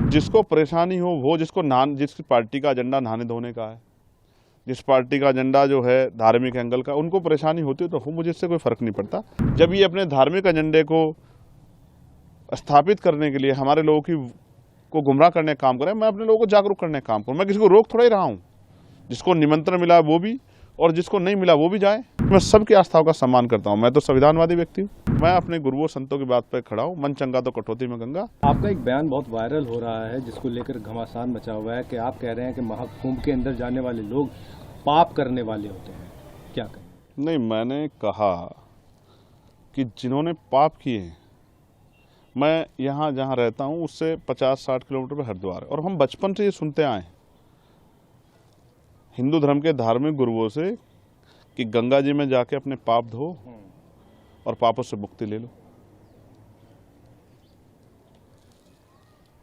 जिसको परेशानी हो वो जिस पार्टी का एजेंडा नहाने धोने का है, जिस पार्टी का एजेंडा जो है धार्मिक एंगल का, उनको परेशानी होती है तो हो, मुझे इससे कोई फर्क नहीं पड़ता। जब ये अपने धार्मिक एजेंडे को स्थापित करने के लिए हमारे लोगों को गुमराह करने का काम करें, मैं अपने लोगों को जागरूक करने का काम करूँ। मैं किसी को रोक थोड़ा ही रहा हूँ। जिसको निमंत्रण मिला वो भी और जिसको नहीं मिला वो भी जाए। मैं सबकी आस्थाओं का सम्मान करता हूँ। मैं तो संविधानवादी व्यक्ति हूँ। मैं अपने गुरुओं संतों की बात पर खड़ा हूँ। मन चंगा तो कटौती में गंगा। आपका एक बयान बहुत वायरल हो रहा है जिसको लेकर घमासान मचा हुआ है कि आप कह रहे हैं कि महाकुंभ के अंदर जाने वाले लोग पाप करने वाले होते हैं, क्या कहें? नहीं, मैंने कहा कि जिन्होंने पाप किए हैं, मैं यहाँ जहाँ रहता हूँ उससे 50-60 किलोमीटर पर हरिद्वार है और हम बचपन से ये सुनते आए हिंदू धर्म के धार्मिक गुरुओं से कि गंगा जी में जाके अपने पाप धो और पापों से मुक्ति ले लो।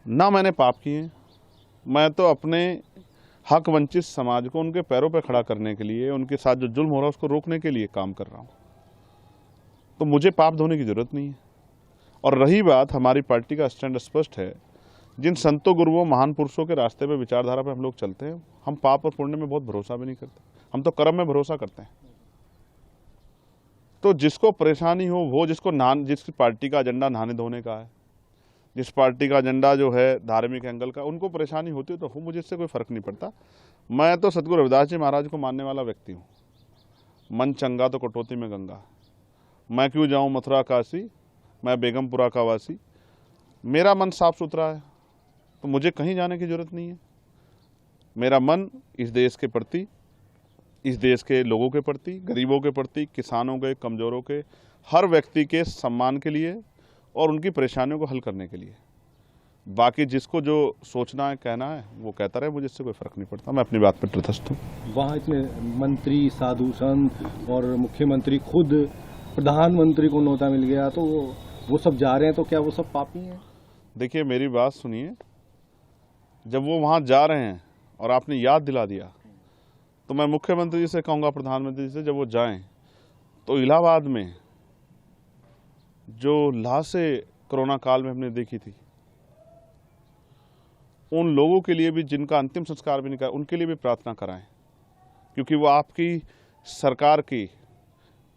ना मैंने पाप किए, मैं तो अपने हक वंचित समाज को उनके पैरों पर खड़ा करने के लिए, उनके साथ जो जुल्म हो रहा है उसको रोकने के लिए काम कर रहा हूँ। तो मुझे पाप धोने की जरूरत नहीं है। और रही बात, हमारी पार्टी का स्टैंड स्पष्ट है। जिन संतों गुरुओं महान पुरुषों के रास्ते पे, विचारधारा पे हम लोग चलते हैं। हम पाप और पुण्य में बहुत भरोसा भी नहीं करते, हम तो कर्म में भरोसा करते हैं। तो जिसको परेशानी हो वो जिस पार्टी का एजेंडा नहाने धोने का है, जिस पार्टी का एजेंडा जो है धार्मिक एंगल का, उनको परेशानी होती है तो हो, मुझे इससे कोई फर्क नहीं पड़ता। मैं तो सतगुरु रविदास जी महाराज को मानने वाला व्यक्ति हूँ। मन चंगा तो कटौती में गंगा। मैं क्यों जाऊँ मथुरा काशी, मैं बेगमपुरा का वासी। मेरा मन साफ सुथरा है तो मुझे कहीं जाने की जरूरत नहीं है। मेरा मन इस देश के प्रति, इस देश के लोगों के प्रति, गरीबों के प्रति, किसानों के, कमजोरों के, हर व्यक्ति के सम्मान के लिए और उनकी परेशानियों को हल करने के लिए। बाकी जिसको जो सोचना है, कहना है, वो कहता रहे, मुझे इससे कोई फर्क नहीं पड़ता। मैं अपनी बात पर तटस्थ हूँ। वहाँ इतने मंत्री, साधु संत और मुख्यमंत्री, खुद प्रधानमंत्री को न्योता मिल गया, तो वो सब जा रहे हैं, तो क्या वो सब पापी हैं? देखिए, मेरी बात सुनिए। जब वो वहाँ जा रहे हैं और आपने याद दिला दिया, तो मैं मुख्यमंत्री जी से कहूँगा, प्रधानमंत्री जी से, जब वो जाएं तो इलाहाबाद में जो लाशें कोरोना काल में हमने देखी थी, उन लोगों के लिए भी जिनका अंतिम संस्कार भी नहीं करा, उनके लिए भी प्रार्थना कराएं। क्योंकि वो आपकी सरकार की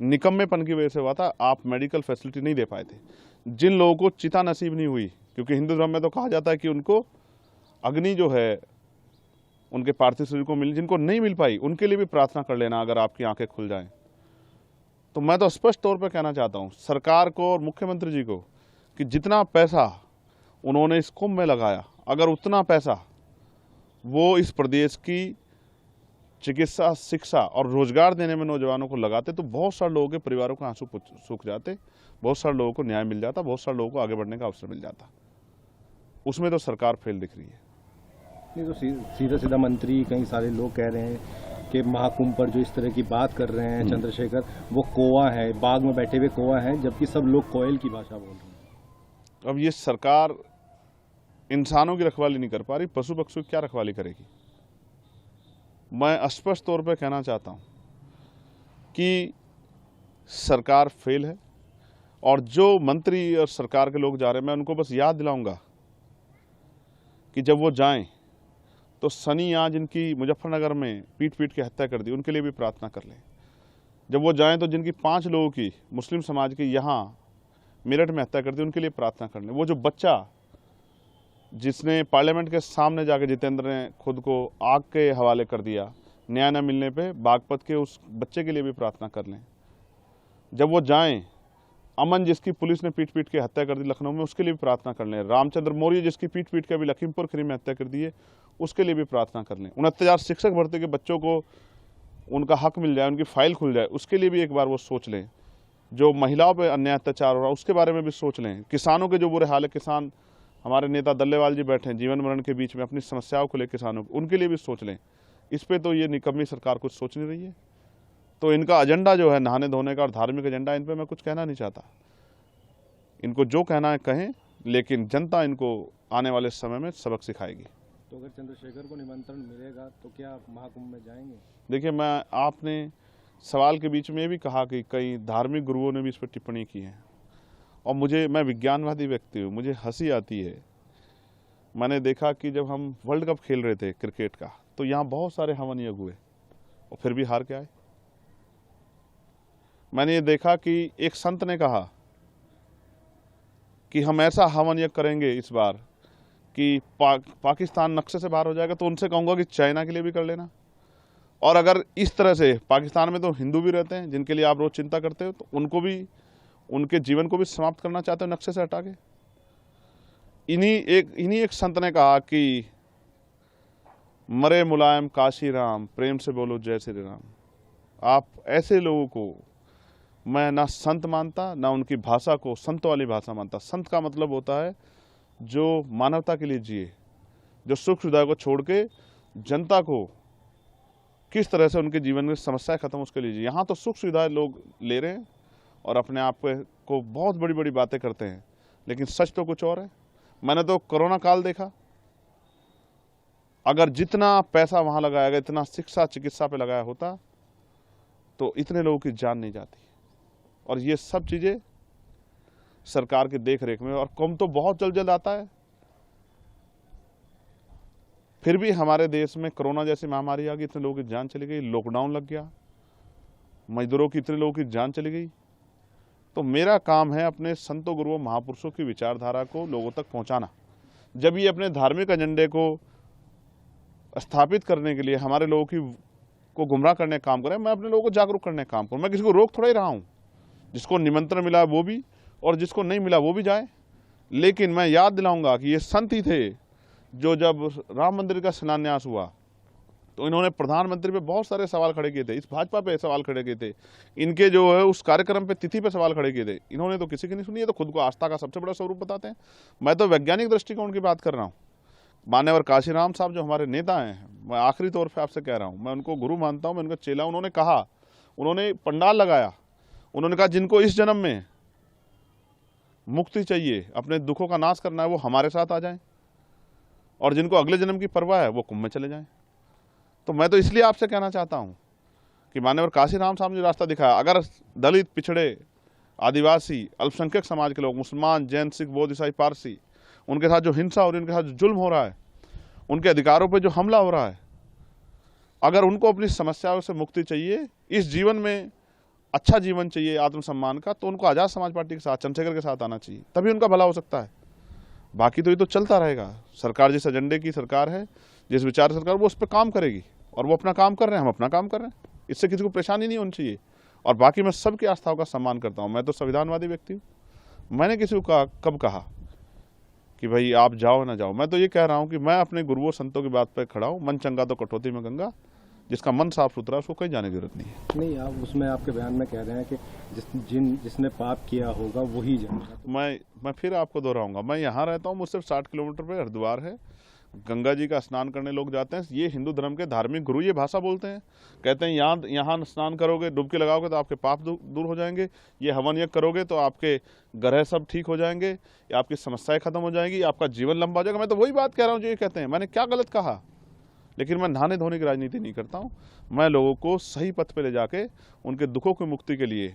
निकम्मेपन की वजह से हुआ था। आप मेडिकल फैसिलिटी नहीं दे पाए थे। जिन लोगों को चिता नसीब नहीं हुई, क्योंकि हिंदू धर्म में तो कहा जाता है कि उनको अग्नि जो है उनके पार्थिव शरीर को मिल, जिनको नहीं मिल पाई उनके लिए भी प्रार्थना कर लेना, अगर आपकी आंखें खुल जाएं। तो मैं तो स्पष्ट तौर पर कहना चाहता हूं सरकार को और मुख्यमंत्री जी को कि जितना पैसा उन्होंने इस कुंभ में लगाया, अगर उतना पैसा वो इस प्रदेश की चिकित्सा, शिक्षा और रोजगार देने में नौजवानों को लगाते तो बहुत सारे लोगों के परिवारों के आंसू सूख जाते, बहुत सारे लोगों को न्याय मिल जाता, बहुत सारे लोगों को आगे बढ़ने का अवसर मिल जाता। उसमें तो सरकार फेल दिख रही है। नहीं तो सीधा सीधा मंत्री, कई सारे लोग कह रहे हैं कि महाकुंभ पर जो इस तरह की बात कर रहे हैं चंद्रशेखर, वो कौवा है, बाग में बैठे हुए कौवा है, जबकि सब लोग कोयल की भाषा बोल रहे हैं। अब ये सरकार इंसानों की रखवाली नहीं कर पा रही, पशु पक्षियों की क्या रखवाली करेगी? मैं स्पष्ट तौर पर कहना चाहता हूं कि सरकार फेल है। और जो मंत्री और सरकार के लोग जा रहे हैं, मैं उनको बस याद दिलाऊंगा कि जब वो जाएं तो सनी आज इनकी मुजफ्फरनगर में पीट के हत्या कर दी, उनके लिए भी प्रार्थना कर लें। जब वो जाएं तो जिनकी 5 लोगों की, मुस्लिम समाज की, यहाँ मेरठ में हत्या कर दी, उनके लिए प्रार्थना कर लें। वो जो बच्चा जिसने पार्लियामेंट के सामने जाकर जितेंद्र ने खुद को आग के हवाले कर दिया न्याय न मिलने पे, बागपत के, उस बच्चे के लिए भी प्रार्थना कर लें। जब वो जाएं, अमन जिसकी पुलिस ने पीट के हत्या कर दी लखनऊ में, उसके लिए भी प्रार्थना कर लें। रामचंद्र मौर्य जिसकी पीट के अभी लखीमपुर खीरी में हत्या कर दी है, उसके लिए भी प्रार्थना कर लें। 69 शिक्षक भर्ती के बच्चों को उनका हक मिल जाए, उनकी फाइल खुल जाए, उसके लिए भी एक बार वो सोच लें। जो महिलाओं पर अन्याय अत्याचार हो रहा है उसके बारे में भी सोच लें। किसानों के जो बुरे हाल है, किसान, हमारे नेता दल्लेवाल जी बैठे हैं जीवन मरण के बीच में, अपनी समस्याओं को लेकर किसानों को, उनके लिए भी सोच लें। इस पे तो ये निकम्मी सरकार कुछ सोच नहीं रही है। तो इनका एजेंडा जो है नहाने धोने का और धार्मिक एजेंडा, इन पे मैं कुछ कहना नहीं चाहता। इनको जो कहना है कहें, लेकिन जनता इनको आने वाले समय में सबक सिखाएगी। तो अगर चंद्रशेखर को निमंत्रण मिलेगा तो क्या आप महाकुंभ में जाएंगे? देखिए, आपने सवाल के बीच में ये भी कहा कि कई धार्मिक गुरुओं ने भी इस पर टिप्पणी की है, और मैं विज्ञानवादी व्यक्ति हूँ, मुझे हंसी आती है। मैंने देखा कि जब हम वर्ल्ड कप खेल रहे थे क्रिकेट का, तो यहाँ बहुत सारे हवन यज्ञ हुए और फिर भी हार के आए। मैंने ये देखा कि एक संत ने कहा कि हम ऐसा हवन यज्ञ करेंगे इस बार कि पाकिस्तान नक्शे से बाहर हो जाएगा। तो उनसे कहूँगा कि चाइना के लिए भी कर लेना। और अगर इस तरह से पाकिस्तान में तो हिंदू भी रहते हैं जिनके लिए आप रोज चिंता करते हो, तो उनको भी, उनके जीवन को भी समाप्त करना चाहते हो नक्शे से हटा के। इन्हीं एक संत ने कहा कि मरे मुलायम काशी राम, प्रेम से बोलो जय श्री राम। आप ऐसे लोगों को मैं ना संत मानता, ना उनकी भाषा को संत वाली भाषा मानता। संत का मतलब होता है जो मानवता के लिए जिए, जो सुख सुविधा को छोड़ के जनता को किस तरह से उनके जीवन में समस्याएं खत्म उसके लिए जिए। यहाँ तो सुख सुविधाएं लोग ले रहे हैं और अपने आप को बहुत बड़ी बड़ी बातें करते हैं, लेकिन सच तो कुछ और है। मैंने तो कोरोना काल देखा, अगर जितना पैसा वहाँ लगाया गया, इतना शिक्षा चिकित्सा पे लगाया होता, तो इतने लोगों की जान नहीं जाती। और ये सब चीज़ें सरकार की देख रेख में, और कम तो बहुत जल्द जल्द आता है। फिर भी हमारे देश में कोरोना जैसी महामारी आ गई, इतने लोगों की जान चली गई, लॉकडाउन लग गया, मजदूरों की, इतने लोगों की जान चली गई। तो मेरा काम है अपने संतों गुरुओं महापुरुषों की विचारधारा को लोगों तक पहुंचाना। जब ये अपने धार्मिक एजेंडे को स्थापित करने के लिए हमारे लोगों को गुमराह करने का काम करें, मैं अपने लोगों को जागरूक करने का काम करूँ। मैं किसी को रोक थोड़ा ही रहा हूँ, जिसको निमंत्रण मिला वो भी और जिसको नहीं मिला वो भी जाए। लेकिन मैं याद दिलाऊंगा कि ये संत ही थे जो जब राम मंदिर का शिलान्यास हुआ तो इन्होंने प्रधानमंत्री पे बहुत सारे सवाल खड़े किए थे, इस भाजपा पे सवाल खड़े किए थे, इनके जो है उस कार्यक्रम पे तिथि पे सवाल खड़े किए थे। इन्होंने तो किसी की नहीं सुनी। है तो खुद को आस्था का सबसे बड़ा स्वरूप बताते हैं। मैं तो वैज्ञानिक दृष्टिकोण की बात कर रहा हूँ। मान्यवर काशीराम साहब जो हमारे नेता हैं, मैं आखिरी तौर पर आपसे कह रहा हूँ, मैं उनको गुरु मानता हूँ, मैं उनका चेला। उन्होंने कहा, उन्होंने पंडाल लगाया, उन्होंने कहा जिनको इस जन्म में मुक्ति चाहिए, अपने दुखों का नाश करना है, वो हमारे साथ आ जाएं, और जिनको अगले जन्म की परवाह है वो कुंभ में चले जाएं। तो मैं तो इसलिए आपसे कहना चाहता हूं कि मान्यवर काशीराम साहब ने रास्ता दिखाया, अगर दलित, पिछड़े, आदिवासी, अल्पसंख्यक समाज के लोग, मुसलमान, जैन, सिख, बौद्ध, ईसाई, पारसी, उनके साथ जो हिंसा हो रही है, उनके साथ जो जुल्म हो रहा है, उनके अधिकारों पर जो हमला हो रहा है, अगर उनको अपनी समस्याओं से मुक्ति चाहिए, इस जीवन में अच्छा जीवन चाहिए आत्मसम्मान का, तो उनको आज़ाद समाज पार्टी के साथ, चंद्रशेखर के साथ आना चाहिए, तभी उनका भला हो सकता है। बाकी तो ये तो चलता रहेगा। सरकार जिस एजेंडे की सरकार है, जिस विचार सरकार, वो उस पर काम करेगी, और वो अपना काम कर रहे हैं, हम अपना काम कर रहे हैं। इससे किसी को परेशानी नहीं होनी चाहिए। और बाकी मैं सबकी आस्थाओं का सम्मान करता हूँ। मैं तो संविधानवादी व्यक्ति हूँ। मैंने किसी को कब कहा कि भाई आप जाओ ना जाओ। मैं तो ये कह रहा हूँ कि मैं अपने गुरुओं संतों की बात पर खड़ा हूँ। मन चंगा तो कटौती में गंगा, जिसका मन साफ सुथरा है उसको कहीं जाने की जरूरत नहीं है। नहीं, आप उसमें आपके बयान में कह रहे हैं कि जिसने पाप किया होगा वही जाएगा। मैं फिर आपको दोहराऊंगा, मैं यहाँ रहता हूँ, मुझसे 60 किलोमीटर पे हरिद्वार है, गंगा जी का स्नान करने लोग जाते हैं। ये हिंदू धर्म के धार्मिक गुरु ये भाषा बोलते हैं, कहते हैं यहाँ स्नान करोगे, डुबकी लगाओगे तो आपके पाप दूर हो जाएंगे, ये हवन यज्ञ करोगे तो आपके ग्रह सब ठीक हो जाएंगे, या आपकी समस्याएं खत्म हो जाएंगी, आपका जीवन लंबा हो जाएगा। मैं तो वही बात कह रहा हूँ जो ये कहते हैं। मैंने क्या गलत कहा? लेकिन मैं नहाने धोने की राजनीति नहीं करता हूँ। मैं लोगों को सही पथ पे ले जाके उनके दुखों की मुक्ति के लिए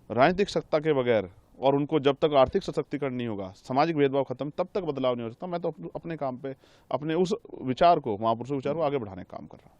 राजनीतिक सत्ता के बगैर, और उनको जब तक आर्थिक सशक्तिकरण नहीं होगा, सामाजिक भेदभाव खत्म, तब तक बदलाव नहीं हो सकता। मैं तो अपने काम पे अपने उस विचार को, महापुरुषों विचार को आगे बढ़ाने का काम कर रहा हूँ।